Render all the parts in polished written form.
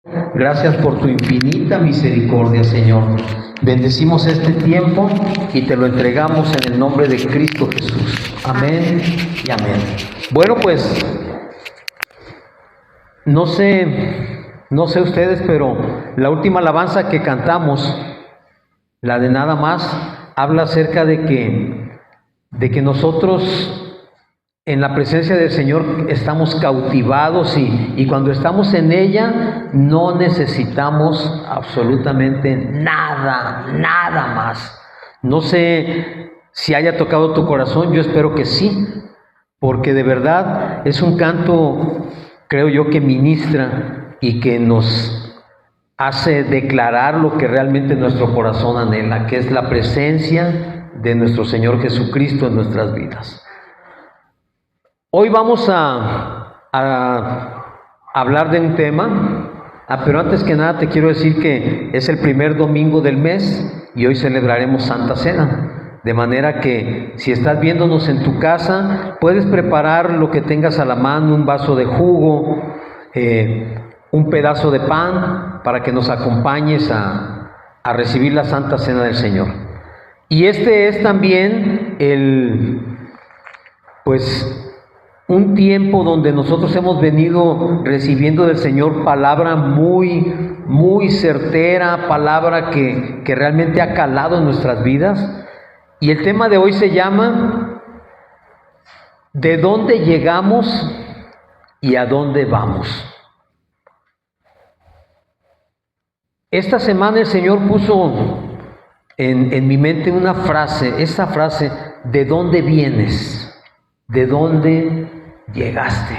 Gracias por tu infinita misericordia, Señor. Bendecimos este tiempo y te lo entregamos en el nombre de Cristo Jesús. Amén y amén. Bueno, pues, no sé ustedes, pero la última alabanza que cantamos, la de Nada Más, habla acerca de que nosotros en la presencia del Señor estamos cautivados y cuando estamos en ella no necesitamos absolutamente nada más. No sé si haya tocado tu corazón, yo espero que sí, porque de verdad es un canto, creo yo, que ministra y que nos hace declarar lo que realmente nuestro corazón anhela, que es la presencia de nuestro Señor Jesucristo en nuestras vidas. Hoy vamos a hablar de un tema, pero antes que nada te quiero decir que es el primer domingo del mes y hoy celebraremos Santa Cena. De manera que si estás viéndonos en tu casa, puedes preparar lo que tengas a la mano, un vaso de jugo, un pedazo de pan, para que nos acompañes a recibir la Santa Cena del Señor. Y este es también un tiempo donde nosotros hemos venido recibiendo del Señor palabra muy certera, palabra que realmente ha calado en nuestras vidas. Y el tema de hoy se llama ¿de dónde llegamos y a dónde vamos? Esta semana el Señor puso en mi mente una frase, esa frase, ¿de dónde vienes? ¿De dónde llegaste?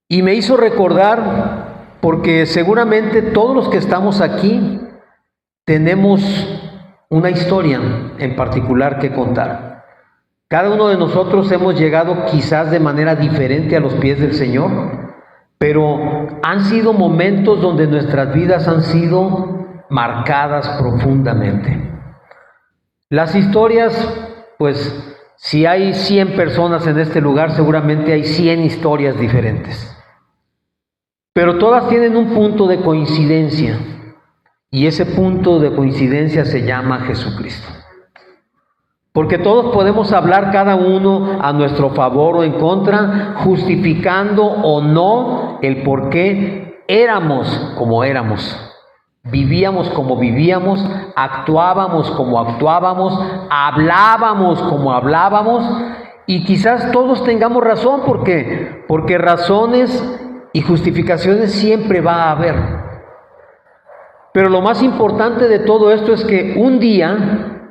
Y me hizo recordar, porque seguramente todos los que estamos aquí tenemos una historia en particular que contar. Cada uno de nosotros hemos llegado quizás de manera diferente a los pies del Señor, pero han sido momentos donde nuestras vidas han sido marcadas profundamente. Las historias, pues, si hay 100 personas en este lugar, seguramente hay 100 historias diferentes. Pero todas tienen un punto de coincidencia, y ese punto de coincidencia se llama Jesucristo. Porque todos podemos hablar cada uno a nuestro favor o en contra, justificando o no el por qué éramos como éramos. Vivíamos como vivíamos, actuábamos como actuábamos, hablábamos como hablábamos, y quizás todos tengamos razón, porque razones y justificaciones siempre va a haber. Pero lo más importante de todo esto es que un día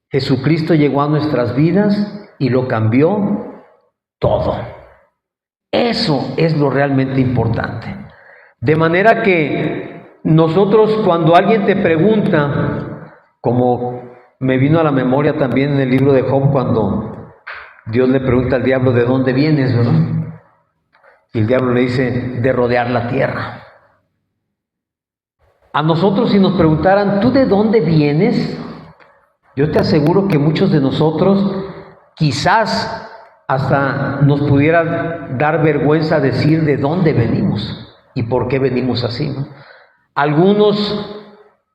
Jesucristo llegó a nuestras vidas y lo cambió todo. Eso es lo realmente importante. De manera que nosotros, cuando alguien te pregunta, como me vino a la memoria también en el libro de Job, cuando Dios le pregunta al diablo, ¿de dónde vienes, verdad? Y el diablo le dice, de rodear la tierra. A nosotros, si nos preguntaran, ¿tú de dónde vienes? Yo te aseguro que muchos de nosotros quizás hasta nos pudiera dar vergüenza decir de dónde venimos y por qué venimos así, ¿no? Algunos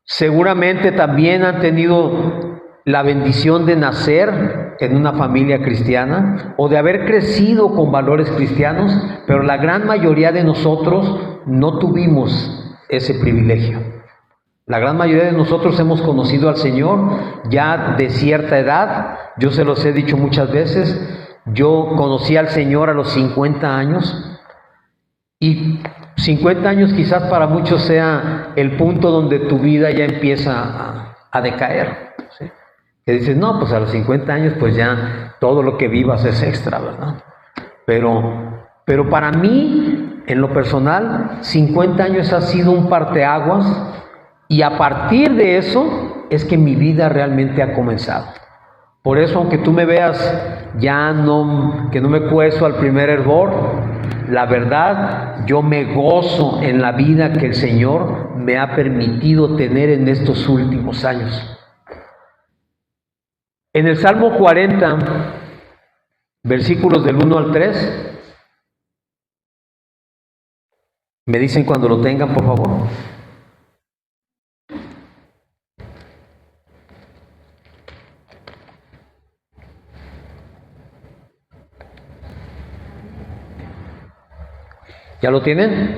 seguramente también han tenido la bendición de nacer en una familia cristiana o de haber crecido con valores cristianos, pero la gran mayoría de nosotros no tuvimos ese privilegio. La gran mayoría de nosotros hemos conocido al Señor ya de cierta edad. Yo se los he dicho muchas veces, yo conocí al Señor a los 50 años, y 50 años quizás para muchos sea el punto donde tu vida ya empieza a decaer, ¿sí? Que dices, no, pues a los 50 años pues ya todo lo que vivas es extra, ¿verdad? Pero para mí, en lo personal, 50 años ha sido un parteaguas, y a partir de eso es que mi vida realmente ha comenzado. Por eso, aunque tú me veas que no me cuezo al primer hervor, la verdad, yo me gozo en la vida que el Señor me ha permitido tener en estos últimos años. En el Salmo 40, versículos del 1 al 3, Me dicen cuando lo tengan, por favor. ¿Ya lo tienen?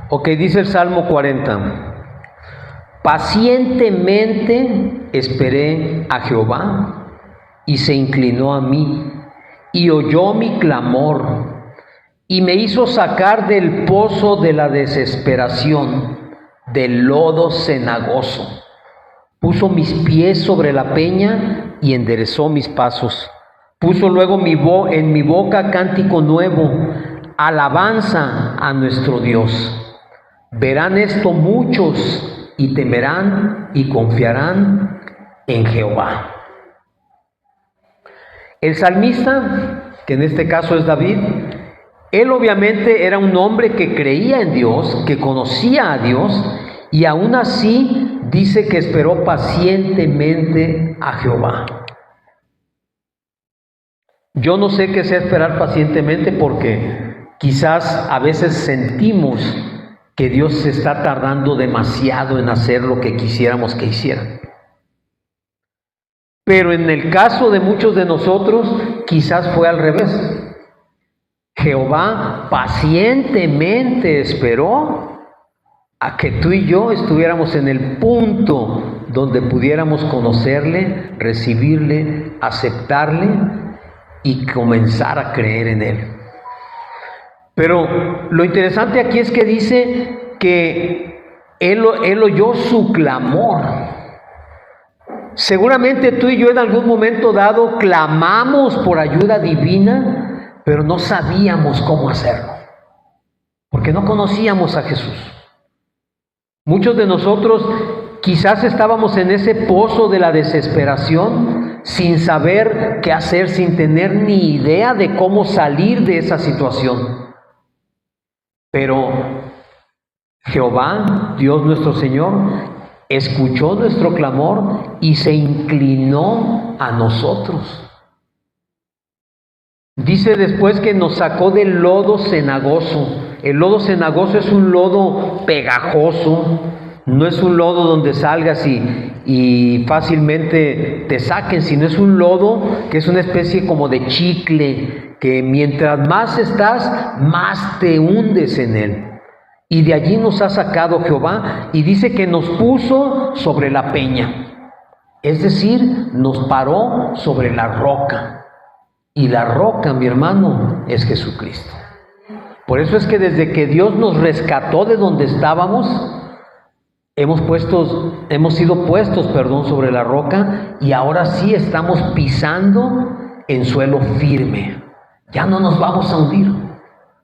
Ok, dice el Salmo 40. Pacientemente esperé a Jehová y se inclinó a mí y oyó mi clamor y me hizo sacar del pozo de la desesperación, del lodo cenagoso. Puso mis pies sobre la peña y enderezó mis pasos. Puso luego en mi boca cántico nuevo, alabanza a nuestro Dios. Verán esto muchos y temerán y confiarán en Jehová. El salmista, que en este caso es David, él obviamente era un hombre que creía en Dios, que conocía a Dios, y aún así dice que esperó pacientemente a Jehová. Yo no sé qué sea esperar pacientemente, porque quizás a veces sentimos que Dios se está tardando demasiado en hacer lo que quisiéramos que hiciera. Pero en el caso de muchos de nosotros, quizás fue al revés. Jehová pacientemente esperó a que tú y yo estuviéramos en el punto donde pudiéramos conocerle, recibirle, aceptarle y comenzar a creer en Él. Pero lo interesante aquí es que dice que Él oyó su clamor. Seguramente tú y yo en algún momento dado clamamos por ayuda divina, pero no sabíamos cómo hacerlo, porque no conocíamos a Jesús. Muchos de nosotros quizás estábamos en ese pozo de la desesperación, sin saber qué hacer, sin tener ni idea de cómo salir de esa situación. Pero Jehová, Dios nuestro Señor, escuchó nuestro clamor y se inclinó a nosotros. Dice después que nos sacó del lodo cenagoso. El lodo cenagoso es un lodo pegajoso, no es un lodo donde salgas y fácilmente te saquen, sino es un lodo que es una especie como de chicle, que mientras más estás, más te hundes en él. Y de allí nos ha sacado Jehová, y dice que nos puso sobre la peña, es decir, nos paró sobre la roca. Y la roca, mi hermano, es Jesucristo. Por eso es que desde que Dios nos rescató de donde estábamos, hemos sido puestos sobre la roca, y ahora sí estamos pisando en suelo firme. Ya no nos vamos a hundir,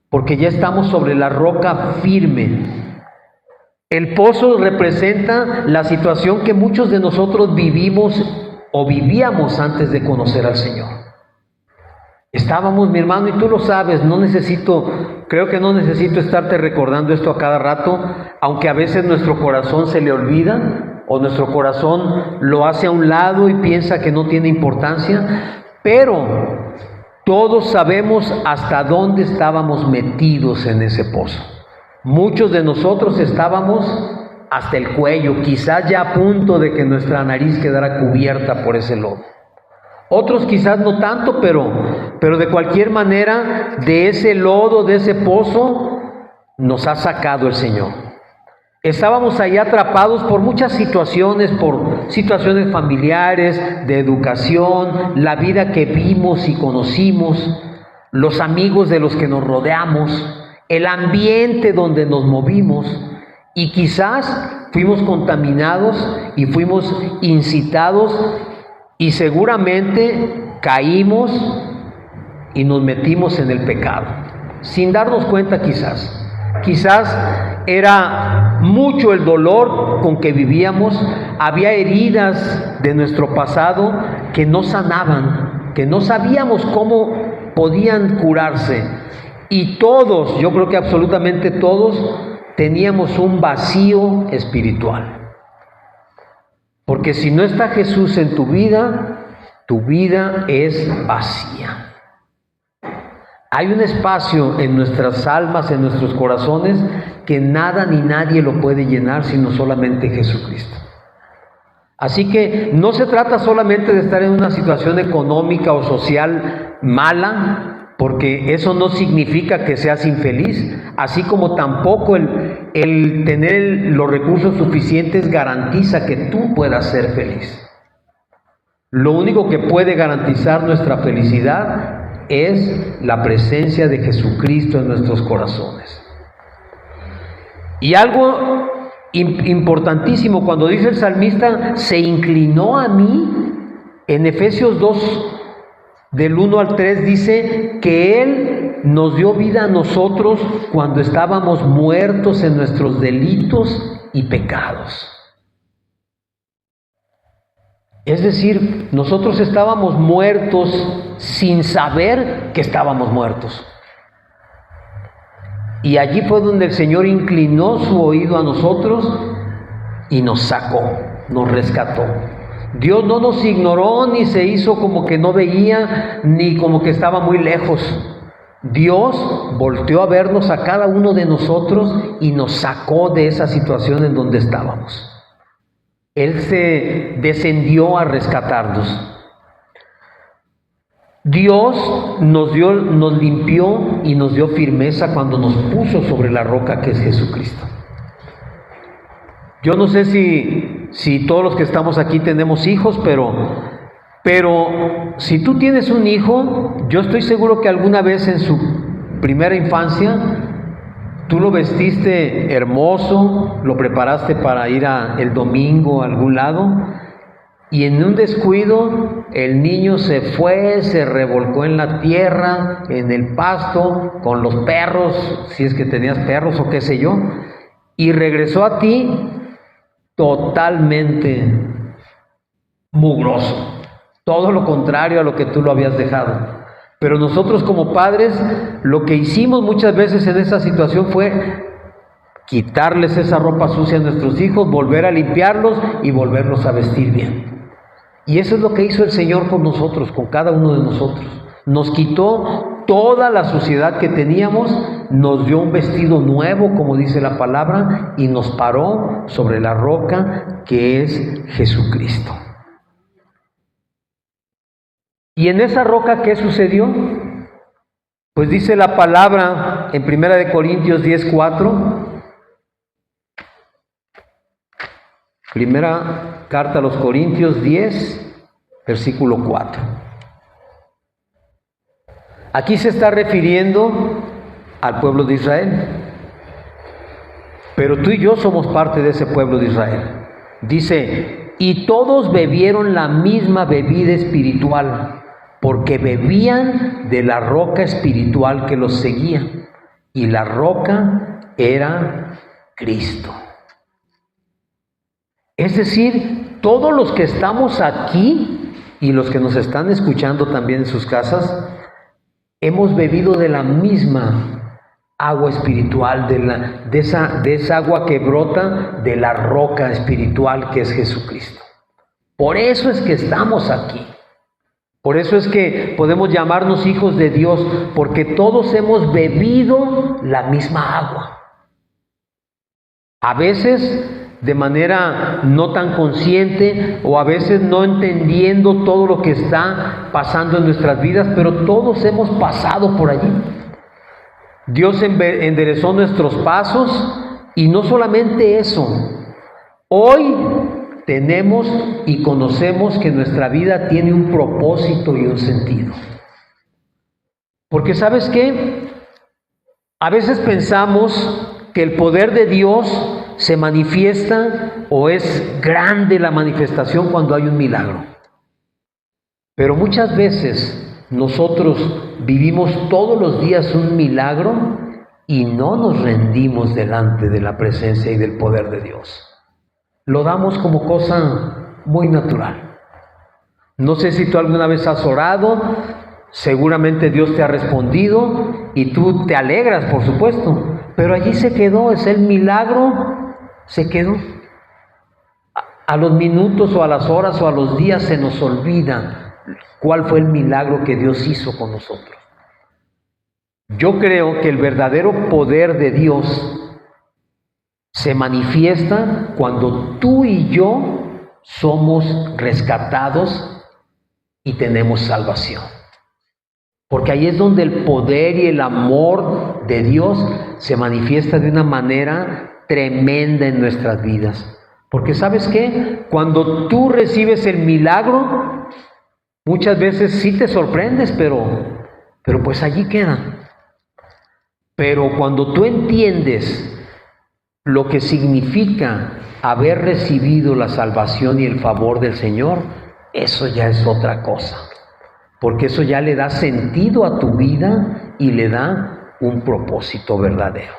porque ya estamos sobre la roca firme. El pozo representa la situación que muchos de nosotros vivimos o vivíamos antes de conocer al Señor. Estábamos, mi hermano, y tú lo sabes, creo que no necesito estarte recordando esto a cada rato, aunque a veces nuestro corazón se le olvida, o nuestro corazón lo hace a un lado y piensa que no tiene importancia, pero todos sabemos hasta dónde estábamos metidos en ese pozo. Muchos de nosotros estábamos hasta el cuello, quizás ya a punto de que nuestra nariz quedara cubierta por ese lodo. Otros quizás no tanto, pero de cualquier manera, de ese lodo, de ese pozo, nos ha sacado el Señor. Estábamos ahí atrapados por muchas situaciones, por situaciones familiares, de educación, la vida que vimos y conocimos, los amigos de los que nos rodeamos, el ambiente donde nos movimos, y quizás fuimos contaminados y fuimos incitados, y seguramente caímos y nos metimos en el pecado, sin darnos cuenta quizás. Quizás era mucho el dolor con que vivíamos, había heridas de nuestro pasado que no sanaban, que no sabíamos cómo podían curarse. Y todos, yo creo que absolutamente todos, teníamos un vacío espiritual. Porque si no está Jesús en tu vida es vacía. Hay un espacio en nuestras almas, en nuestros corazones, que nada ni nadie lo puede llenar, sino solamente Jesucristo. Así que no se trata solamente de estar en una situación económica o social mala, porque eso no significa que seas infeliz, así como tampoco el tener los recursos suficientes garantiza que tú puedas ser feliz. Lo único que puede garantizar nuestra felicidad es la presencia de Jesucristo en nuestros corazones. Y algo importantísimo, cuando dice el salmista, se inclinó a mí, en Efesios 2, del 1 al 3, dice que Él nos dio vida a nosotros cuando estábamos muertos en nuestros delitos y pecados. Es decir, nosotros estábamos muertos sin saber que estábamos muertos. Y allí fue donde el Señor inclinó su oído a nosotros y nos sacó, nos rescató. Dios no nos ignoró, ni se hizo como que no veía, ni como que estaba muy lejos. Dios volteó a vernos a cada uno de nosotros y nos sacó de esa situación en donde estábamos. Él se descendió a rescatarnos. Dios nos limpió y nos dio firmeza cuando nos puso sobre la roca que es Jesucristo. Yo no sé si todos los que estamos aquí tenemos hijos, pero si tú tienes un hijo, yo estoy seguro que alguna vez en su primera infancia tú lo vestiste hermoso, lo preparaste para ir el domingo a algún lado, y en un descuido el niño se fue, se revolcó en la tierra, en el pasto, con los perros, si es que tenías perros o qué sé yo, y regresó a ti totalmente mugroso, todo lo contrario a lo que tú lo habías dejado. Pero nosotros como padres, lo que hicimos muchas veces en esa situación fue quitarles esa ropa sucia a nuestros hijos, volver a limpiarlos y volverlos a vestir bien. Y eso es lo que hizo el Señor con nosotros, con cada uno de nosotros. Nos quitó toda la suciedad que teníamos, nos dio un vestido nuevo, como dice la palabra, y nos paró sobre la roca que es Jesucristo. ¿Y en esa roca qué sucedió? Pues dice la palabra en 1 Corintios 10:4, primera carta a los Corintios 10, versículo 4. Aquí se está refiriendo al pueblo de Israel, pero tú y yo somos parte de ese pueblo de Israel. Dice, y todos bebieron la misma bebida espiritual, porque bebían de la roca espiritual que los seguía, y la roca era Cristo. Es decir, todos los que estamos aquí y los que nos están escuchando también en sus casas, hemos bebido de la misma agua espiritual, de esa agua que brota de la roca espiritual que es Jesucristo. Por eso es que estamos aquí. Por eso es que podemos llamarnos hijos de Dios, porque todos hemos bebido la misma agua. A veces de manera no tan consciente, o a veces no entendiendo todo lo que está pasando en nuestras vidas, pero todos hemos pasado por allí. Dios enderezó nuestros pasos, y no solamente eso, hoy tenemos y conocemos que nuestra vida tiene un propósito y un sentido. Porque ¿sabes qué? A veces pensamos que el poder de Dios se manifiesta, o es grande la manifestación cuando hay un milagro. Pero muchas veces nosotros vivimos todos los días un milagro y no nos rendimos delante de la presencia y del poder de Dios. Lo damos como cosa muy natural. No sé si tú alguna vez has orado, seguramente Dios te ha respondido y tú te alegras, por supuesto, pero allí se quedó, es el milagro, se quedó. A los minutos o a las horas o a los días se nos olvida cuál fue el milagro que Dios hizo con nosotros. Yo creo que el verdadero poder de Dios se manifiesta cuando tú y yo somos rescatados y tenemos salvación. Porque ahí es donde el poder y el amor de Dios se manifiesta de una manera tremenda en nuestras vidas. Porque ¿sabes qué? Cuando tú recibes el milagro, muchas veces sí te sorprendes, pero pues allí queda. Pero cuando tú entiendes lo que significa haber recibido la salvación y el favor del Señor, eso ya es otra cosa. Porque eso ya le da sentido a tu vida y le da un propósito verdadero.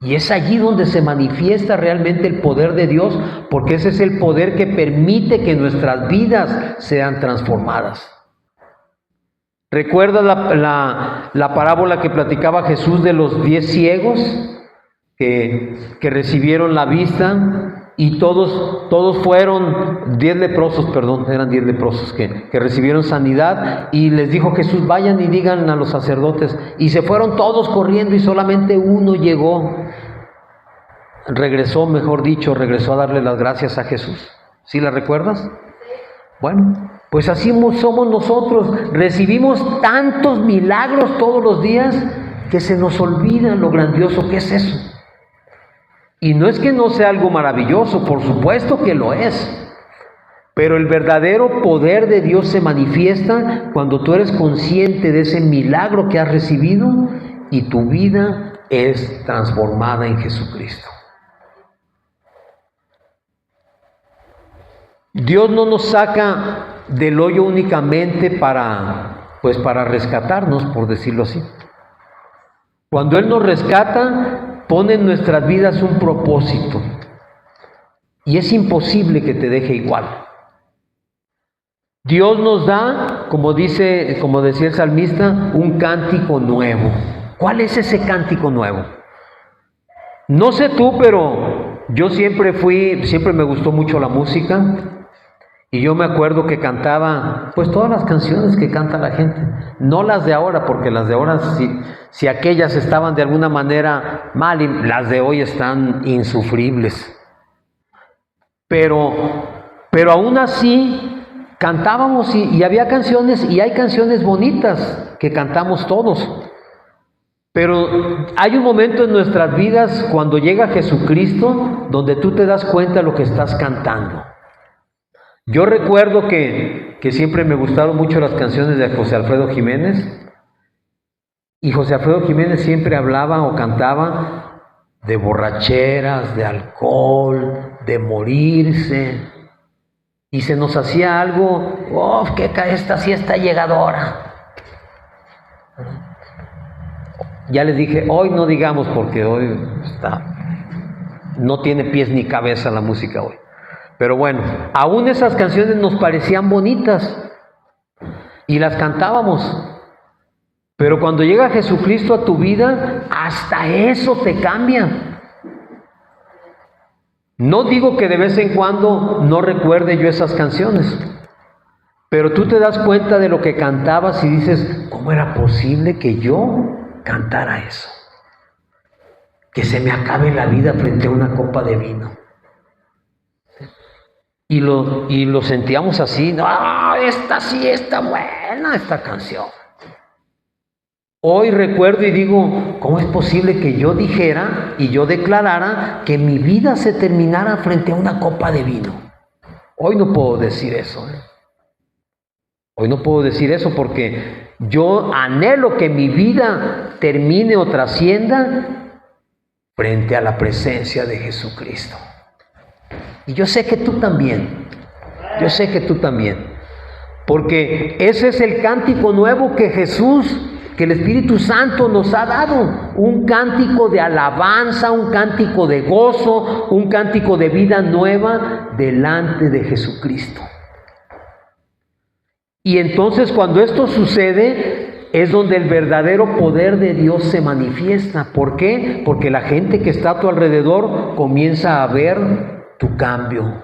Y es allí donde se manifiesta realmente el poder de Dios, porque ese es el poder que permite que nuestras vidas sean transformadas. ¿Recuerdas la parábola que platicaba Jesús de los 10 ciegos que recibieron la vista? Y todos fueron 10 leprosos, eran 10 leprosos que recibieron sanidad, y les dijo Jesús: vayan y digan a los sacerdotes, y se fueron todos corriendo y solamente uno regresó a darle las gracias a Jesús. ¿Sí la recuerdas? Bueno, pues así somos nosotros, recibimos tantos milagros todos los días que se nos olvida lo grandioso que es eso. Y no es que no sea algo maravilloso, por supuesto que lo es. Pero el verdadero poder de Dios se manifiesta cuando tú eres consciente de ese milagro que has recibido y tu vida es transformada en Jesucristo. Dios no nos saca del hoyo únicamente para rescatarnos, por decirlo así. Cuando Él nos rescata, pone en nuestras vidas un propósito. Y es imposible que te deje igual. Dios nos da, como decía el salmista, un cántico nuevo. ¿Cuál es ese cántico nuevo? No sé tú, pero yo siempre me gustó mucho la música. Y yo me acuerdo que cantaba, pues todas las canciones que canta la gente, no las de ahora, porque las de ahora, si aquellas estaban de alguna manera mal, las de hoy están insufribles. Pero aún así cantábamos y había canciones, y hay canciones bonitas que cantamos todos. Pero hay un momento en nuestras vidas cuando llega Jesucristo donde tú te das cuenta de lo que estás cantando. Yo recuerdo que siempre me gustaron mucho las canciones de José Alfredo Jiménez, y José Alfredo Jiménez siempre hablaba o cantaba de borracheras, de alcohol, de morirse, y se nos hacía algo, que esta siesta llegadora. Ya les dije, hoy no digamos, porque hoy no tiene pies ni cabeza la música hoy. Pero bueno, aún esas canciones nos parecían bonitas y las cantábamos. Pero cuando llega Jesucristo a tu vida, hasta eso te cambia. No digo que de vez en cuando no recuerde yo esas canciones, pero tú te das cuenta de lo que cantabas y dices, ¿cómo era posible que yo cantara eso? Que se me acabe la vida frente a una copa de vino. Y lo sentíamos así, esta sí está buena esta canción. Hoy recuerdo y digo, ¿cómo es posible que yo dijera y yo declarara que mi vida se terminara frente a una copa de vino? Hoy no puedo decir eso. Hoy no puedo decir eso porque yo anhelo que mi vida termine o trascienda frente a la presencia de Jesucristo. Y yo sé que tú también, porque ese es el cántico nuevo que el Espíritu Santo nos ha dado, un cántico de alabanza, un cántico de gozo, un cántico de vida nueva delante de Jesucristo. Y entonces cuando esto sucede, es donde el verdadero poder de Dios se manifiesta. ¿Por qué? Porque la gente que está a tu alrededor comienza a ver tu cambio,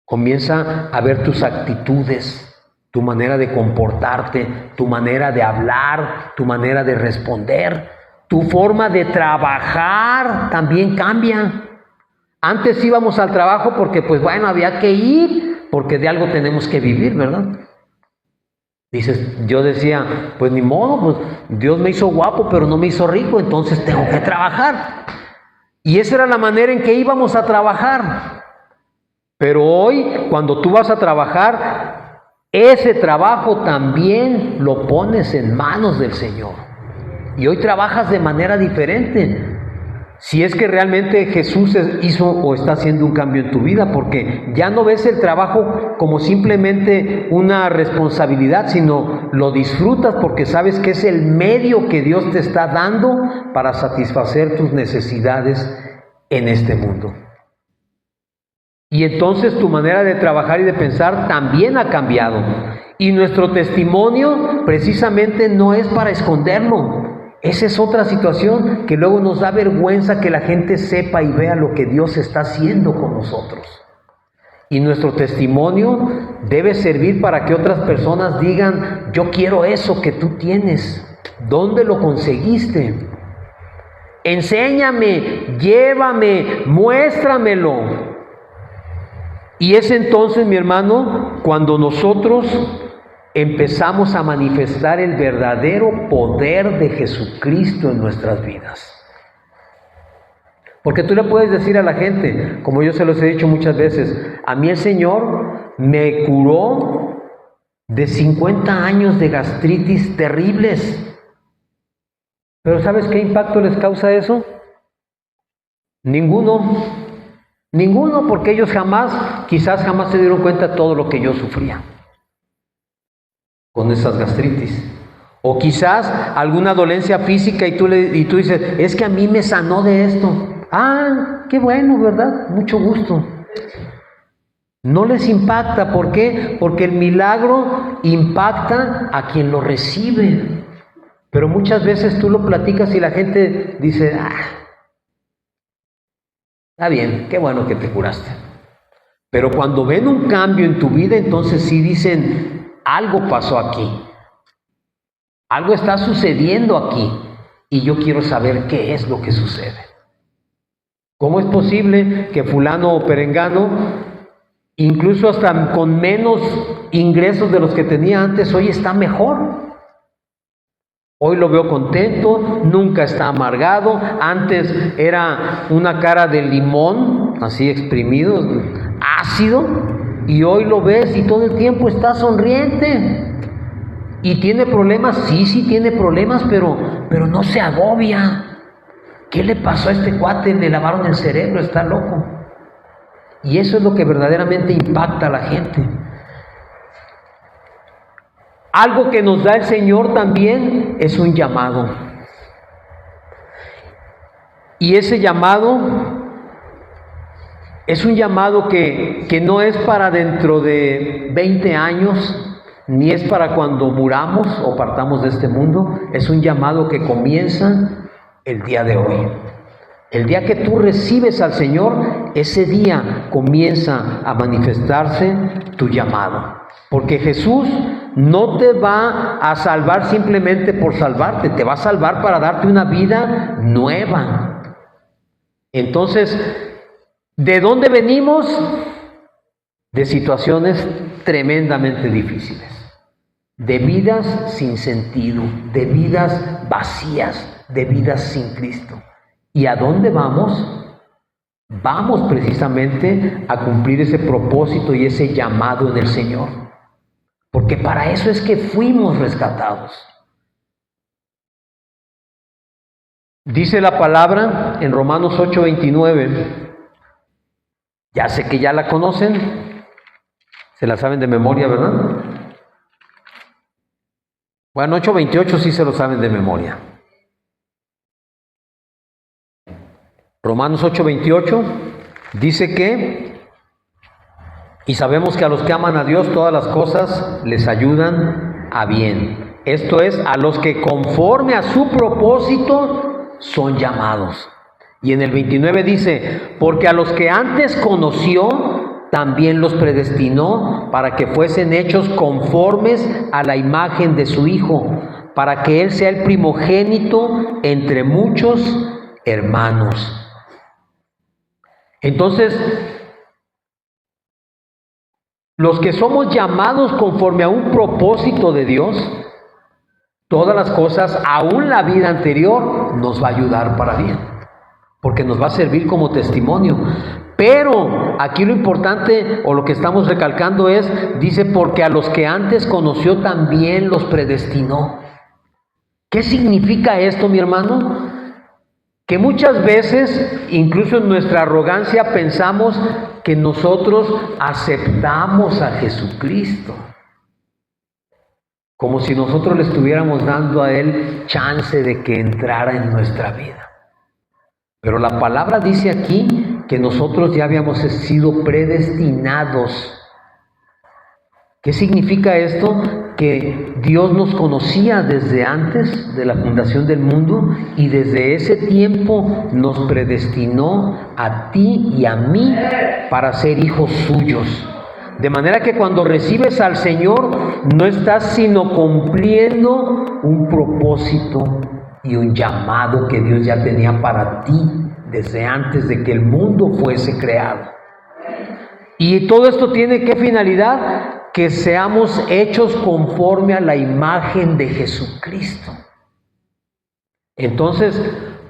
comienza a ver tus actitudes, tu manera de comportarte, tu manera de hablar, tu manera de responder, tu forma de trabajar también cambia. Antes íbamos al trabajo porque pues bueno, había que ir, porque de algo tenemos que vivir, ¿verdad? Dices, yo decía, pues ni modo, pues Dios me hizo guapo, pero no me hizo rico, entonces tengo que trabajar. Y esa era la manera en que íbamos a trabajar. Pero hoy, cuando tú vas a trabajar, ese trabajo también lo pones en manos del Señor. Y hoy trabajas de manera diferente. Si es que realmente Jesús hizo o está haciendo un cambio en tu vida, porque ya no ves el trabajo como simplemente una responsabilidad, sino lo disfrutas porque sabes que es el medio que Dios te está dando para satisfacer tus necesidades en este mundo. Y entonces tu manera de trabajar y de pensar también ha cambiado. Y nuestro testimonio precisamente no es para esconderlo. Esa es otra situación que luego nos da vergüenza que la gente sepa y vea lo que Dios está haciendo con nosotros. Y nuestro testimonio debe servir para que otras personas digan, yo quiero eso que tú tienes. ¿Dónde lo conseguiste? Enséñame, llévame, muéstramelo. Y es entonces, mi hermano, cuando nosotros empezamos a manifestar el verdadero poder de Jesucristo en nuestras vidas. Porque tú le puedes decir a la gente, como yo se los he dicho muchas veces, a mí el Señor me curó de 50 años de gastritis terribles. Pero ¿sabes qué impacto les causa eso? Ninguno. Ninguno, porque ellos quizás jamás se dieron cuenta de todo lo que yo sufría con esas gastritis. O quizás alguna dolencia física y tú dices, es que a mí me sanó de esto. Ah, qué bueno, ¿verdad? Mucho gusto. No les impacta. ¿Por qué? Porque el milagro impacta a quien lo recibe. Pero muchas veces tú lo platicas y la gente dice, está bien, qué bueno que te curaste. Pero cuando ven un cambio en tu vida, entonces sí dicen, algo pasó aquí. Algo está sucediendo aquí. Y yo quiero saber qué es lo que sucede. ¿Cómo es posible que fulano o perengano, incluso hasta con menos ingresos de los que tenía antes, hoy está mejor? Hoy lo veo contento, nunca está amargado. Antes era una cara de limón, así exprimido, ácido, y hoy lo ves y todo el tiempo está sonriente. ¿Y tiene problemas? Sí tiene problemas, pero no se agobia. ¿Qué le pasó a este cuate? Le lavaron el cerebro, está loco. Y eso es lo que verdaderamente impacta a la gente. Algo que nos da el Señor también es un llamado. Y ese llamado es un llamado que no es para dentro de 20 años, ni es para cuando muramos o partamos de este mundo. Es un llamado que comienza el día de hoy. El día que tú recibes al Señor, ese día comienza a manifestarse tu llamado. Porque Jesús no te va a salvar simplemente por salvarte, te va a salvar para darte una vida nueva. Entonces, ¿de dónde venimos? De situaciones tremendamente difíciles, de vidas sin sentido, de vidas vacías, de vidas sin Cristo. ¿Y a dónde vamos? Vamos precisamente a cumplir ese propósito y ese llamado en el Señor. Porque para eso es que fuimos rescatados. Dice la palabra en Romanos 8:29. Ya sé que ya la conocen. Se la saben de memoria, ¿verdad? Bueno, 8:28 sí se lo saben de memoria. Romanos 8:28 dice que, y sabemos que a los que aman a Dios todas las cosas les ayudan a bien. Esto es, a los que conforme a su propósito son llamados. Y en el 29 dice, porque a los que antes conoció, también los predestinó para que fuesen hechos conformes a la imagen de su Hijo, para que Él sea el primogénito entre muchos hermanos. Entonces, los que somos llamados conforme a un propósito de Dios, todas las cosas, aún la vida anterior, nos va a ayudar para bien, porque nos va a servir como testimonio. Pero aquí lo importante, o lo que estamos recalcando es, dice, porque a los que antes conoció también los predestinó. ¿Qué significa esto, mi hermano? Que muchas veces, incluso en nuestra arrogancia, pensamos que nosotros aceptamos a Jesucristo, como si nosotros le estuviéramos dando a Él chance de que entrara en nuestra vida. Pero la palabra dice aquí que nosotros ya habíamos sido predestinados. ¿Qué significa esto? Que Dios nos conocía desde antes de la fundación del mundo y desde ese tiempo nos predestinó a ti y a mí para ser hijos suyos. De manera que cuando recibes al Señor no estás sino cumpliendo un propósito y un llamado que Dios ya tenía para ti desde antes de que el mundo fuese creado. Y todo esto tiene ¿qué finalidad? Que seamos hechos conforme a la imagen de Jesucristo. Entonces,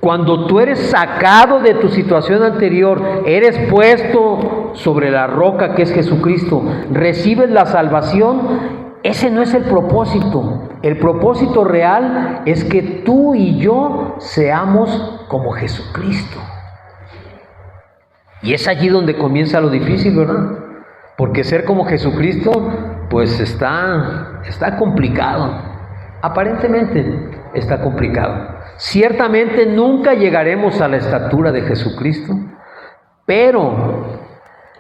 cuando tú eres sacado de tu situación anterior, eres puesto sobre la roca que es Jesucristo, recibes la salvación, ese no es el propósito. El propósito real es que tú y yo seamos como Jesucristo. Y es allí donde comienza lo difícil, ¿verdad? Porque ser como Jesucristo, pues está complicado. Aparentemente está complicado. Ciertamente nunca llegaremos a la estatura de Jesucristo, pero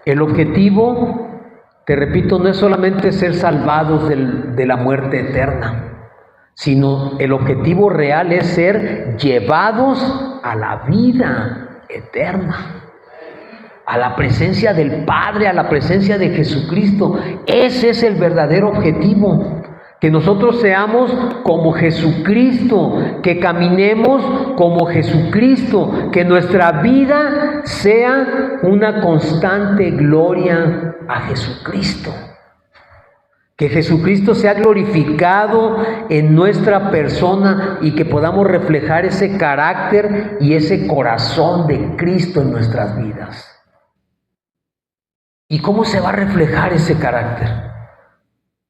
el objetivo, te repito, no es solamente ser salvados de la muerte eterna, sino el objetivo real es ser llevados a la vida eterna, a la presencia del Padre, a la presencia de Jesucristo. Ese es el verdadero objetivo, que nosotros seamos como Jesucristo, que caminemos como Jesucristo, que nuestra vida sea una constante gloria a Jesucristo. Que Jesucristo sea glorificado en nuestra persona y que podamos reflejar ese carácter y ese corazón de Cristo en nuestras vidas. ¿Y cómo se va a reflejar ese carácter?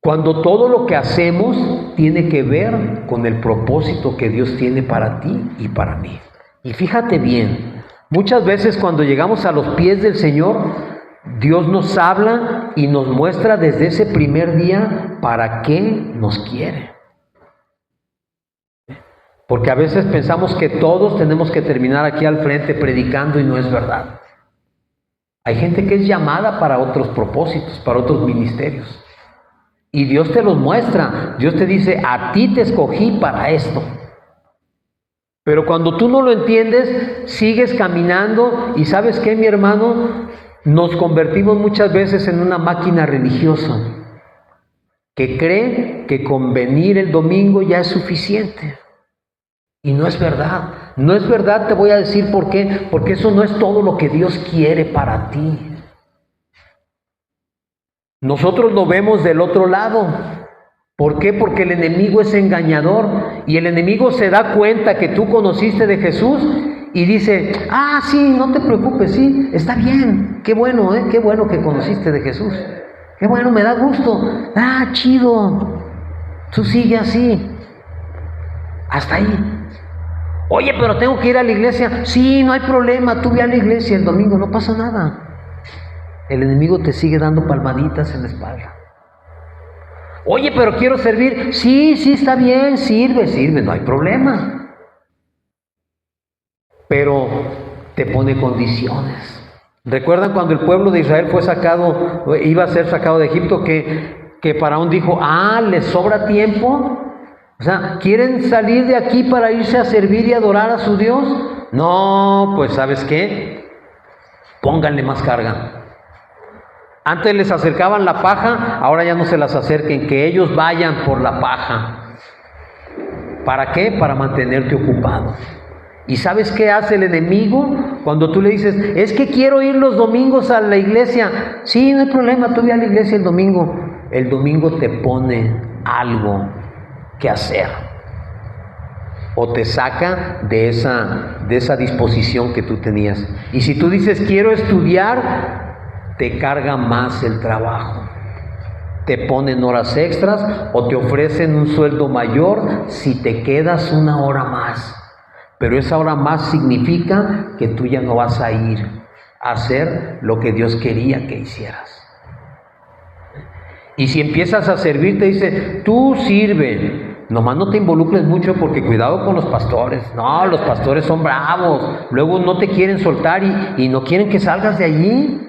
Cuando todo lo que hacemos tiene que ver con el propósito que Dios tiene para ti y para mí. Y fíjate bien, muchas veces cuando llegamos a los pies del Señor, Dios nos habla y nos muestra desde ese primer día para qué nos quiere. Porque a veces pensamos que todos tenemos que terminar aquí al frente predicando y no es verdad. Hay gente que es llamada para otros propósitos, para otros ministerios. Y Dios te los muestra. Dios te dice, a ti te escogí para esto. Pero cuando tú no lo entiendes, sigues caminando y ¿sabes qué, mi hermano? Nos convertimos muchas veces en una máquina religiosa que cree que con venir el domingo ya es suficiente. Y no es verdad. No es verdad, te voy a decir por qué. Porque eso no es todo lo que Dios quiere para ti. Nosotros lo vemos del otro lado. ¿Por qué? Porque el enemigo es engañador. Y el enemigo se da cuenta que tú conociste de Jesús y dice, sí, no te preocupes, sí, está bien. Qué bueno, qué bueno que conociste de Jesús. Qué bueno, me da gusto. Chido. Tú sigue así. Hasta ahí. Oye, pero tengo que ir a la iglesia. Sí, no hay problema, tú ve a la iglesia el domingo, no pasa nada. El enemigo te sigue dando palmaditas en la espalda. Oye, pero quiero servir. Sí, está bien, sirve, no hay problema. Pero te pone condiciones. ¿Recuerdan cuando el pueblo de Israel iba a ser sacado de Egipto, que Faraón dijo, ¿les sobra tiempo? O sea, ¿quieren salir de aquí para irse a servir y adorar a su Dios? No, pues ¿sabes qué? Pónganle más carga. Antes les acercaban la paja, ahora ya no se las acerquen, que ellos vayan por la paja. ¿Para qué? Para mantenerte ocupado. ¿Y sabes qué hace el enemigo? Cuando tú le dices, es que quiero ir los domingos a la iglesia. Sí, no hay problema, tú ve a la iglesia el domingo. El domingo te pone algo que hacer. O te saca de esa disposición que tú tenías. Y si tú dices, quiero estudiar, te carga más el trabajo. Te ponen horas extras o te ofrecen un sueldo mayor si te quedas una hora más. Pero esa hora más significa que tú ya no vas a ir a hacer lo que Dios quería que hicieras. Y si empiezas a servir, te dice, tú sirve. Nomás no te involucres mucho porque cuidado con los pastores. No, los pastores son bravos. Luego no te quieren soltar y no quieren que salgas de allí.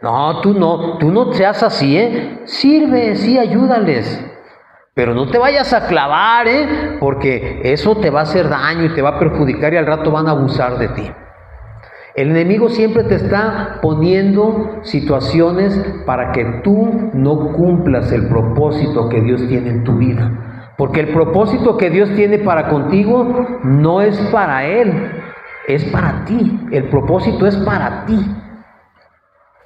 No, tú no seas así, Sirve, sí, ayúdales. Pero no te vayas a clavar, porque eso te va a hacer daño y te va a perjudicar y al rato van a abusar de ti. El enemigo siempre te está poniendo situaciones para que tú no cumplas el propósito que Dios tiene en tu vida. Porque el propósito que Dios tiene para contigo no es para Él, es para ti. El propósito es para ti.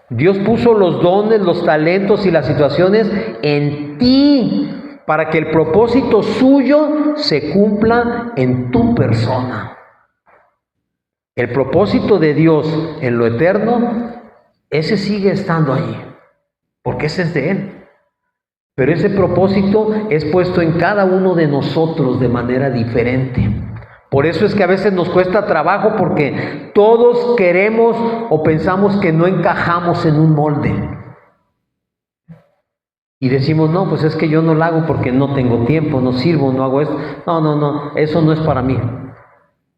Dios puso los dones, los talentos y las situaciones en ti para que el propósito suyo se cumpla en tu persona. El propósito de Dios en lo eterno, ese sigue estando allí, porque ese es de Él. Pero ese propósito es puesto en cada uno de nosotros de manera diferente. Por eso es que a veces nos cuesta trabajo, porque todos queremos o pensamos que no encajamos en un molde. Y decimos, no, pues es que yo no lo hago porque no tengo tiempo, no sirvo, no hago esto. No, eso no es para mí.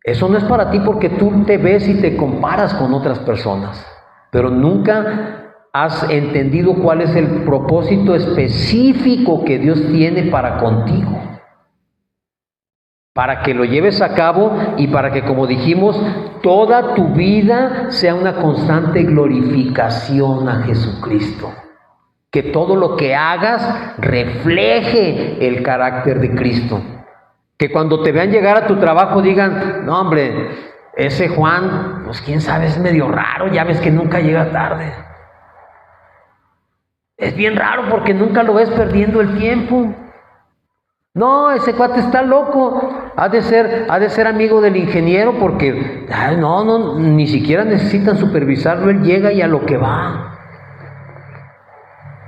Eso no es para ti porque tú te ves y te comparas con otras personas. Pero nunca has entendido cuál es el propósito específico que Dios tiene para contigo. Para que lo lleves a cabo y para que, como dijimos, toda tu vida sea una constante glorificación a Jesucristo. Que todo lo que hagas refleje el carácter de Cristo. Que cuando te vean llegar a tu trabajo digan, no hombre, ese Juan, pues quién sabe, es medio raro, ya ves que nunca llega tarde. Es bien raro porque nunca lo ves perdiendo el tiempo. No, ese cuate está loco, ha de ser amigo del ingeniero porque, no, ni siquiera necesitan supervisarlo, él llega y a lo que va.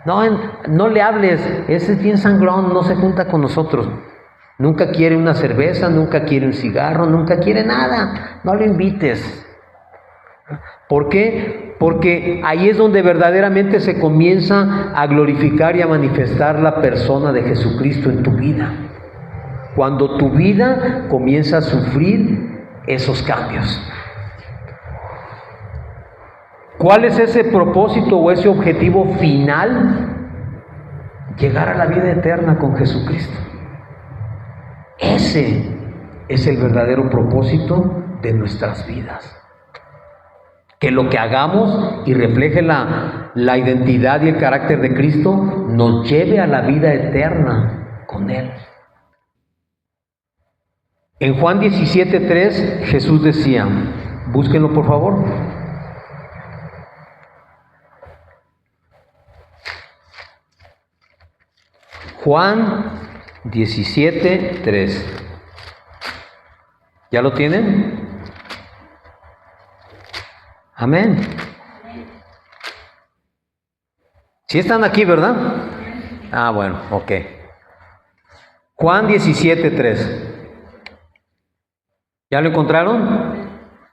No le hables, ese es bien sangrón, no se junta con nosotros. Nunca quiere una cerveza, nunca quiere un cigarro, nunca quiere nada. No lo invites. ¿Por qué? Porque ahí es donde verdaderamente se comienza a glorificar y a manifestar la persona de Jesucristo en tu vida. Cuando tu vida comienza a sufrir esos cambios. ¿Cuál es ese propósito o ese objetivo final? Llegar a la vida eterna con Jesucristo. Ese es el verdadero propósito de nuestras vidas. Que lo que hagamos y refleje la identidad y el carácter de Cristo nos lleve a la vida eterna con Él. En Juan 17:3 Jesús decía, búsquenlo por favor. Juan 17:3. ¿Ya lo tienen? Amén. ¿Sí están aquí, verdad? Ah, bueno, ok. Juan 17:3. ¿Ya lo encontraron?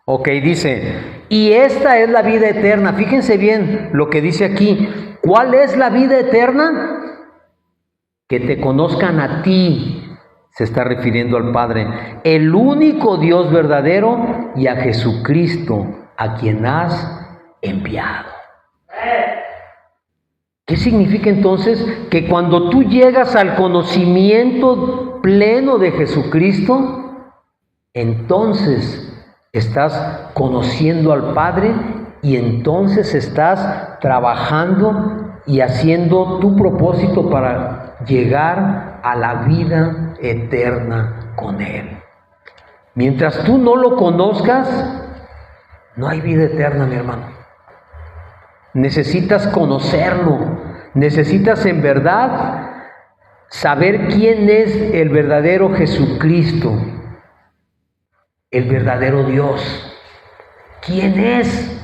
Ok, dice, y esta es la vida eterna. Fíjense bien lo que dice aquí. ¿Cuál es la vida eterna? Que te conozcan a ti, se está refiriendo al Padre, el único Dios verdadero, y a Jesucristo, a quien has enviado. ¿Qué significa entonces? Que cuando tú llegas al conocimiento pleno de Jesucristo, entonces estás conociendo al Padre y entonces estás trabajando y haciendo tu propósito para llegar a la vida eterna con Él. Mientras tú no lo conozcas, no hay vida eterna, mi hermano. Necesitas conocerlo, necesitas en verdad saber quién es el verdadero Jesucristo, el verdadero Dios. ¿Quién es?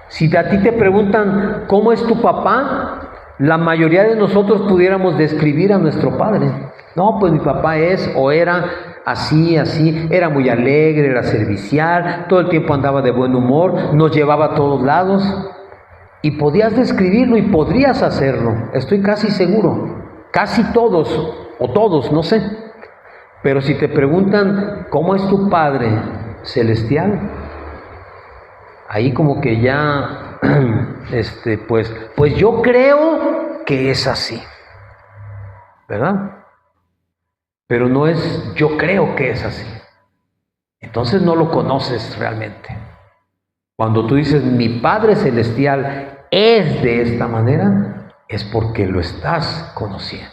Si a ti te preguntan ¿cómo es tu papá?, la mayoría de nosotros pudiéramos describir a nuestro padre. No, pues mi papá es o era así, era muy alegre, era servicial, todo el tiempo andaba de buen humor, nos llevaba a todos lados. Y podías describirlo y podrías hacerlo, estoy casi seguro. Casi todos, o todos, no sé. Pero si te preguntan ¿cómo es tu Padre celestial?, ahí como que ya, pues yo creo que es así, ¿verdad? Pero no es yo creo que es así. Entonces no lo conoces realmente. Cuando tú dices mi Padre celestial es de esta manera, es porque lo estás conociendo.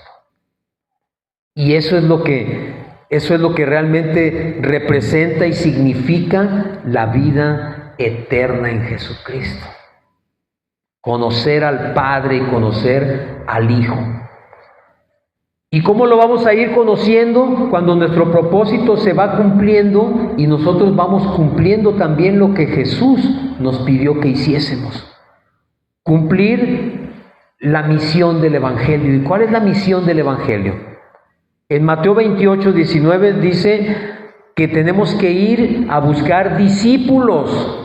Y eso es lo que realmente representa y significa la vida eterna en Jesucristo. Conocer al Padre y conocer al Hijo. ¿Y cómo lo vamos a ir conociendo? Cuando nuestro propósito se va cumpliendo y nosotros vamos cumpliendo también lo que Jesús nos pidió que hiciésemos. Cumplir la misión del Evangelio. ¿Y cuál es la misión del Evangelio? En Mateo 28, 19 dice que tenemos que ir a buscar discípulos.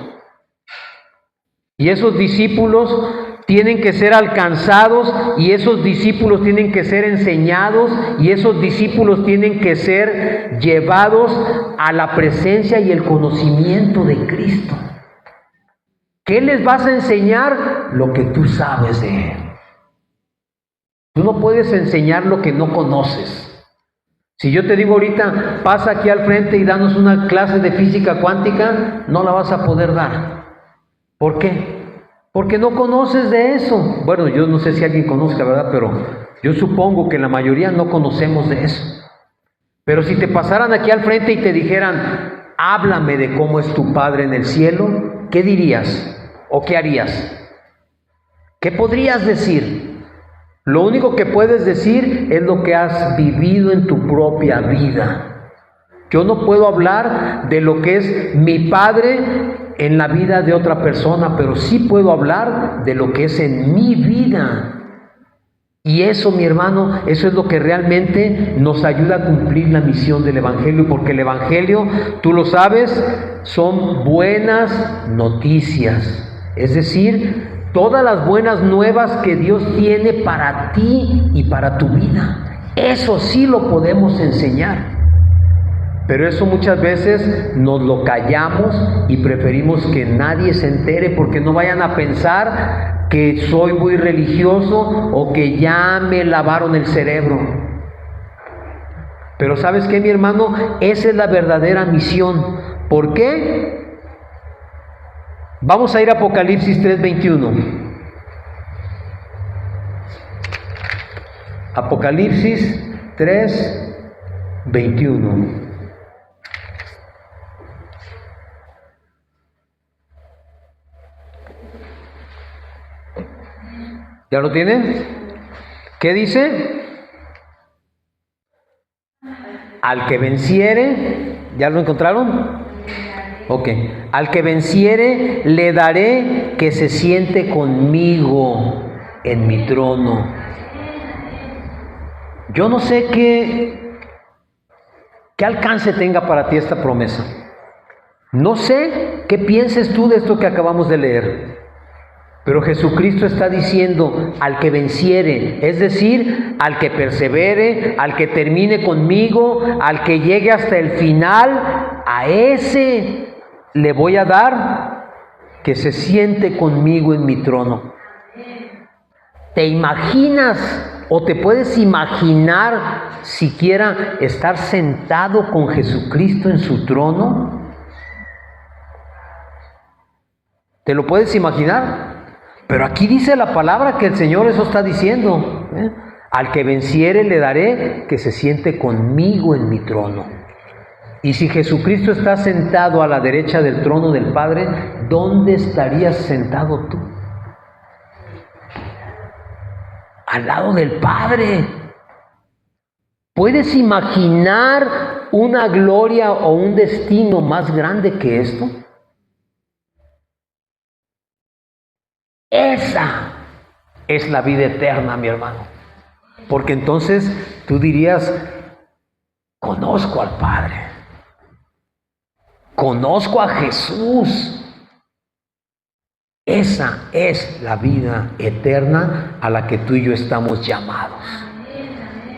Y esos discípulos tienen que ser alcanzados, y esos discípulos tienen que ser enseñados, y esos discípulos tienen que ser llevados a la presencia y el conocimiento de Cristo. ¿Qué les vas a enseñar? Lo que tú sabes de Él. Tú no puedes enseñar lo que no conoces. Si yo te digo ahorita, pasa aquí al frente y danos una clase de física cuántica, no la vas a poder dar. ¿Por qué? Porque no conoces de eso. Bueno, yo no sé si alguien conozca, ¿verdad? Pero yo supongo que la mayoría no conocemos de eso. Pero si te pasaran aquí al frente y te dijeran, háblame de cómo es tu Padre en el cielo, ¿qué dirías? ¿O qué harías? ¿Qué podrías decir? Lo único que puedes decir es lo que has vivido en tu propia vida. Yo no puedo hablar de lo que es mi Padre en la vida de otra persona, pero sí puedo hablar de lo que es en mi vida. Y eso, mi hermano, eso es lo que realmente nos ayuda a cumplir la misión del Evangelio, porque el Evangelio, tú lo sabes, son buenas noticias. Es decir, todas las buenas nuevas que Dios tiene para ti y para tu vida. Eso sí lo podemos enseñar. Pero eso muchas veces nos lo callamos y preferimos que nadie se entere, porque no vayan a pensar que soy muy religioso o que ya me lavaron el cerebro. Pero ¿sabes qué, mi hermano? Esa es la verdadera misión. ¿Por qué? Vamos a ir a Apocalipsis 3:21. Apocalipsis 3:21. ¿Ya lo tienen? ¿Qué dice? Al que venciere, ¿ya lo encontraron? Ok. Al que venciere, le daré que se siente conmigo en mi trono. Yo no sé qué alcance tenga para ti esta promesa. No sé qué pienses tú de esto que acabamos de leer. Pero Jesucristo está diciendo al que venciere, es decir, al que persevere, al que termine conmigo, al que llegue hasta el final, a ese le voy a dar que se siente conmigo en mi trono. ¿Te imaginas o te puedes imaginar siquiera estar sentado con Jesucristo en su trono? ¿Te lo puedes imaginar? Pero aquí dice la palabra que el Señor eso está diciendo. Al que venciere le daré que se siente conmigo en mi trono. Y si Jesucristo está sentado a la derecha del trono del Padre, ¿dónde estarías sentado tú? Al lado del Padre. ¿Puedes imaginar una gloria o un destino más grande que esto? Esa es la vida eterna, mi hermano. Porque entonces tú dirías, conozco al Padre, conozco a Jesús. Esa es la vida eterna a la que tú y yo estamos llamados.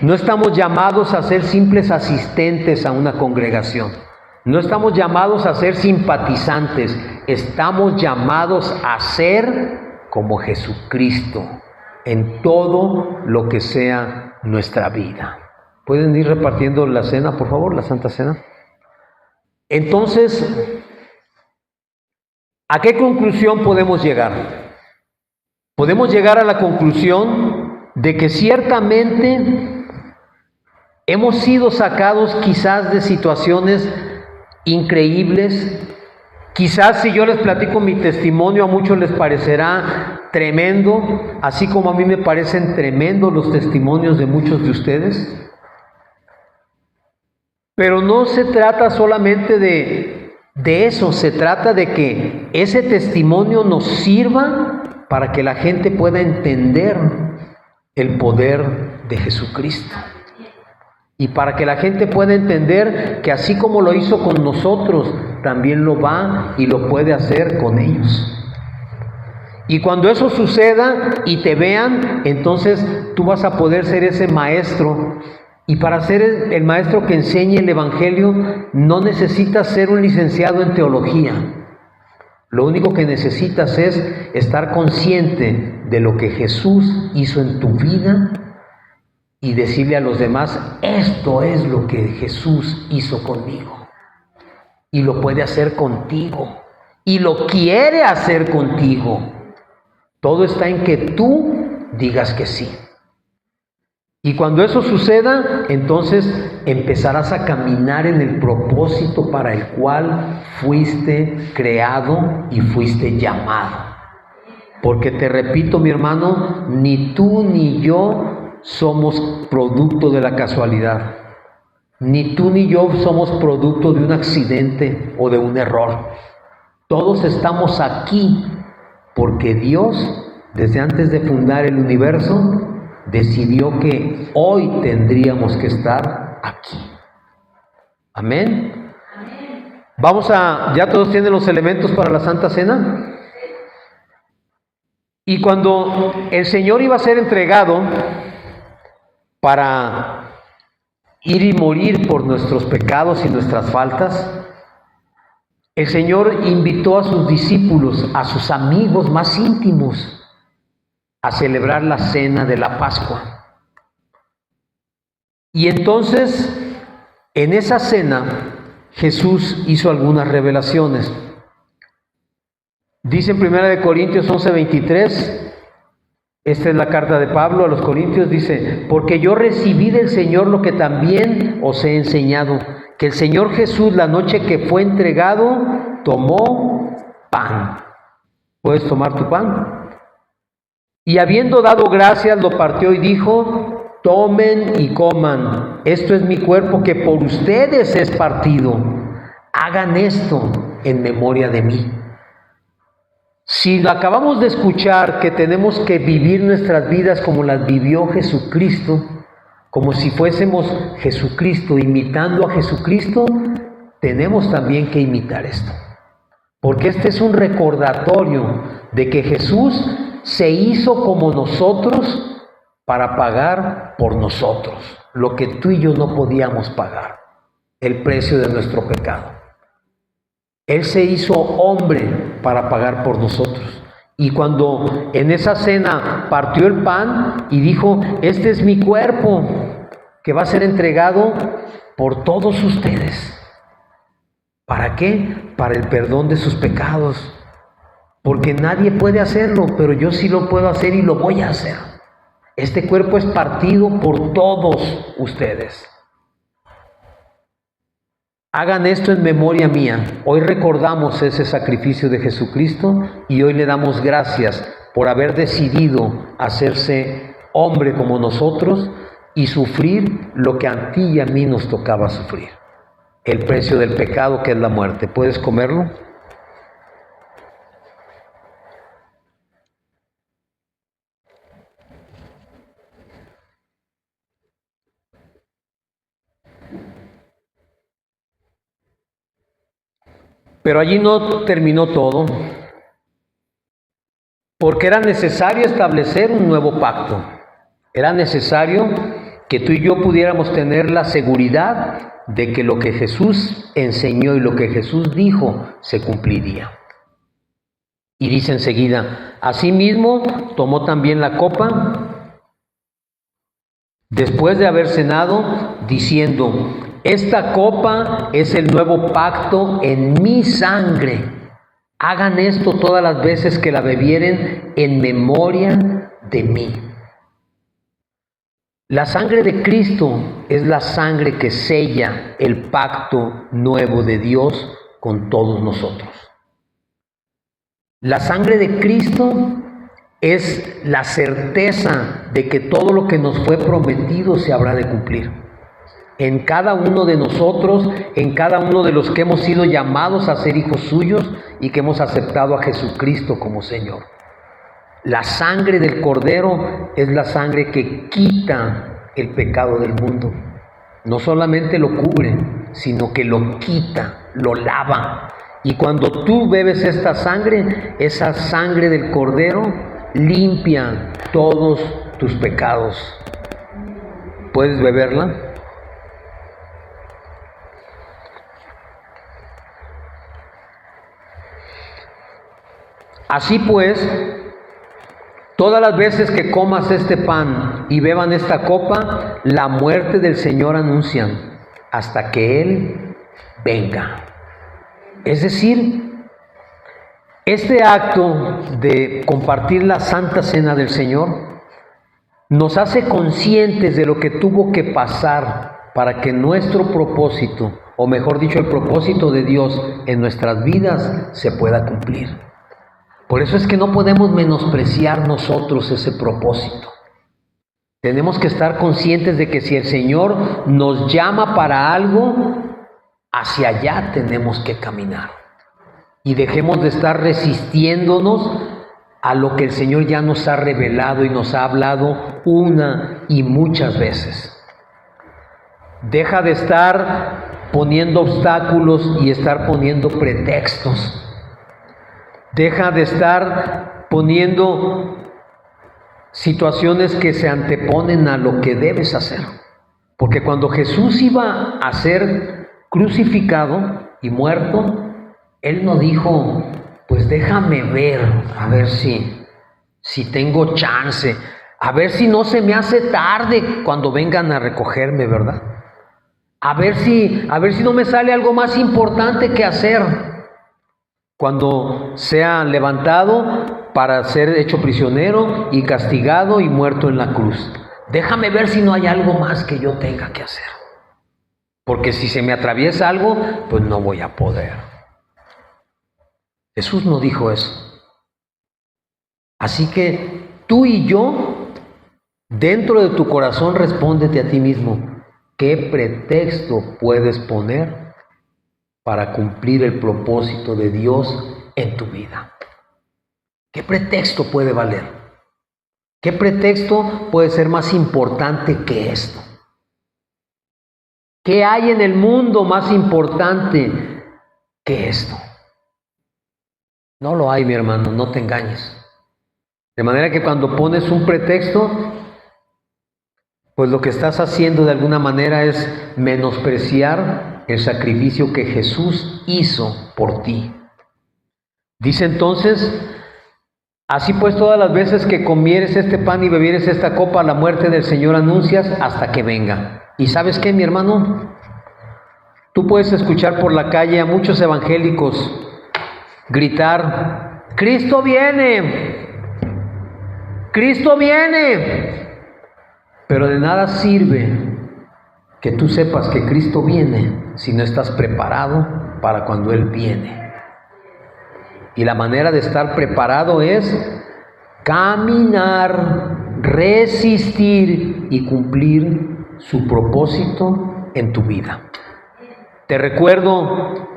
No estamos llamados a ser simples asistentes a una congregación. No estamos llamados a ser simpatizantes. Estamos llamados a ser como Jesucristo en todo lo que sea nuestra vida. ¿Pueden ir repartiendo la cena, por favor, la Santa Cena? Entonces, ¿a qué conclusión podemos llegar? Podemos llegar a la conclusión de que ciertamente hemos sido sacados quizás de situaciones increíbles. Quizás si yo les platico mi testimonio, a muchos les parecerá tremendo, así como a mí me parecen tremendos los testimonios de muchos de ustedes. Pero no se trata solamente de eso, se trata de que ese testimonio nos sirva para que la gente pueda entender el poder de Jesucristo. Y para que la gente pueda entender que así como lo hizo con nosotros, también lo va y lo puede hacer con ellos. Y cuando eso suceda y te vean, entonces tú vas a poder ser ese maestro. Y para ser el maestro que enseñe el Evangelio, no necesitas ser un licenciado en teología. Lo único que necesitas es estar consciente de lo que Jesús hizo en tu vida y decirle a los demás, esto es lo que Jesús hizo conmigo. Y lo puede hacer contigo. Y lo quiere hacer contigo. Todo está en que tú digas que sí. Y cuando eso suceda, entonces empezarás a caminar en el propósito para el cual fuiste creado y fuiste llamado. Porque te repito, mi hermano, ni tú ni yo somos producto de la casualidad. Ni tú ni yo somos producto de un accidente o de un error. Todos estamos aquí porque Dios, desde antes de fundar el universo, decidió que hoy tendríamos que estar aquí. Amén. ¿Ya todos tienen los elementos para la Santa Cena? Y cuando el Señor iba a ser entregado para ir y morir por nuestros pecados y nuestras faltas, el Señor invitó a sus discípulos, a sus amigos más íntimos, a celebrar la cena de la Pascua. Y entonces, en esa cena, Jesús hizo algunas revelaciones. Dice en 1 Corintios 11:23, esta es la carta de Pablo a los Corintios, dice, porque yo recibí del Señor lo que también os he enseñado, que el Señor Jesús, la noche que fue entregado, tomó pan. ¿Puedes tomar tu pan? Y habiendo dado gracias, lo partió y dijo, tomen y coman, esto es mi cuerpo que por ustedes es partido, hagan esto en memoria de mí. Si acabamos de escuchar que tenemos que vivir nuestras vidas como las vivió Jesucristo, como si fuésemos Jesucristo, imitando a Jesucristo, tenemos también que imitar esto. Porque este es un recordatorio de que Jesús se hizo como nosotros para pagar por nosotros lo que tú y yo no podíamos pagar, el precio de nuestro pecado. Él se hizo hombre para pagar por nosotros. Y cuando en esa cena partió el pan y dijo, este es mi cuerpo que va a ser entregado por todos ustedes. ¿Para qué? Para el perdón de sus pecados. porque nadie puede hacerlo, pero yo sí lo puedo hacer y lo voy a hacer. Este cuerpo es partido por todos ustedes. Hagan esto en memoria mía. Hoy recordamos ese sacrificio de Jesucristo y hoy le damos gracias por haber decidido hacerse hombre como nosotros y sufrir lo que a ti y a mí nos tocaba sufrir. El precio del pecado, que es la muerte. ¿Puedes comerlo? Pero allí no terminó todo, porque era necesario establecer un nuevo pacto. Era necesario que tú y yo pudiéramos tener la seguridad de que lo que Jesús enseñó y lo que Jesús dijo se cumpliría. Y dice enseguida, asimismo tomó también la copa después de haber cenado, diciendo, esta copa es el nuevo pacto en mi sangre. Hagan esto todas las veces que la bebieren en memoria de mí. La sangre de Cristo es la sangre que sella el pacto nuevo de Dios con todos nosotros. La sangre de Cristo es la certeza de que todo lo que nos fue prometido se habrá de cumplir. En cada uno de nosotros, en cada uno de los que hemos sido llamados a ser hijos suyos y que hemos aceptado a Jesucristo como Señor. La sangre del Cordero es la sangre que quita el pecado del mundo. No solamente lo cubre, sino que lo quita, lo lava. Y cuando tú bebes esta sangre, esa sangre del Cordero limpia todos tus pecados. ¿Puedes beberla? Así pues, todas las veces que comas este pan y beban esta copa, la muerte del Señor anuncian hasta que Él venga. Es decir, este acto de compartir la Santa Cena del Señor nos hace conscientes de lo que tuvo que pasar para que nuestro propósito, o mejor dicho, el propósito de Dios en nuestras vidas se pueda cumplir. Por eso es que no podemos menospreciar nosotros ese propósito. Tenemos que estar conscientes de que si el Señor nos llama para algo, hacia allá tenemos que caminar. Y dejemos de estar resistiéndonos a lo que el Señor ya nos ha revelado y nos ha hablado una y muchas veces. Deja de estar poniendo obstáculos y estar poniendo pretextos. Deja de estar poniendo situaciones que se anteponen a lo que debes hacer. Porque cuando Jesús iba a ser crucificado y muerto, Él no dijo, pues déjame ver, a ver si tengo chance, a ver si no se me hace tarde cuando vengan a recogerme, ¿verdad? A ver si no me sale algo más importante que hacer cuando sea levantado para ser hecho prisionero y castigado y muerto en la cruz. Déjame ver si no hay algo más que yo tenga que hacer. Porque si se me atraviesa algo, pues no voy a poder. Jesús no dijo eso. Así que tú y yo, dentro de tu corazón, respóndete a ti mismo. ¿Qué pretexto puedes poner para cumplir el propósito de Dios en tu vida? ¿Qué pretexto puede valer? ¿Qué pretexto puede ser más importante que esto? ¿Qué hay en el mundo más importante que esto? No lo hay, mi hermano, no te engañes. De manera que cuando pones un pretexto, pues lo que estás haciendo de alguna manera es menospreciar el sacrificio que Jesús hizo por ti. Dice entonces, así pues todas las veces que comieres este pan y bebieres esta copa, la muerte del Señor anuncias hasta que venga. ¿Y sabes qué, mi hermano? Tú puedes escuchar por la calle a muchos evangélicos gritar Cristo viene. Cristo viene. Pero de nada sirve que tú sepas que Cristo viene si no estás preparado para cuando Él viene. Y la manera de estar preparado es caminar, resistir y cumplir su propósito en tu vida. Te recuerdo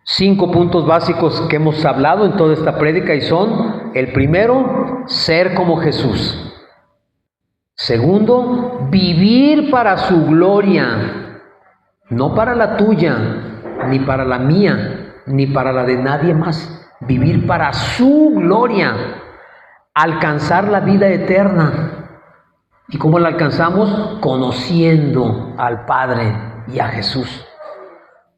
5 puntos básicos que hemos hablado en toda esta prédica y son: el primero, ser como Jesús. Segundo, vivir para su gloria, no para la tuya, ni para la mía, ni para la de nadie más. Vivir para su gloria, alcanzar la vida eterna. ¿Y cómo la alcanzamos? Conociendo al Padre y a Jesús.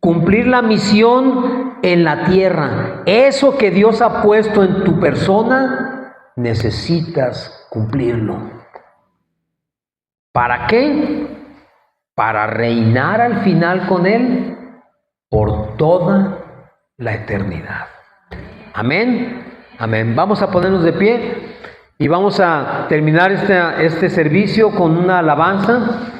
Cumplir la misión en la tierra. Eso que Dios ha puesto en tu persona, necesitas cumplirlo. ¿Para qué? Para reinar al final con Él por toda la eternidad. Amén. Amén. Vamos a ponernos de pie y vamos a terminar este servicio con una alabanza.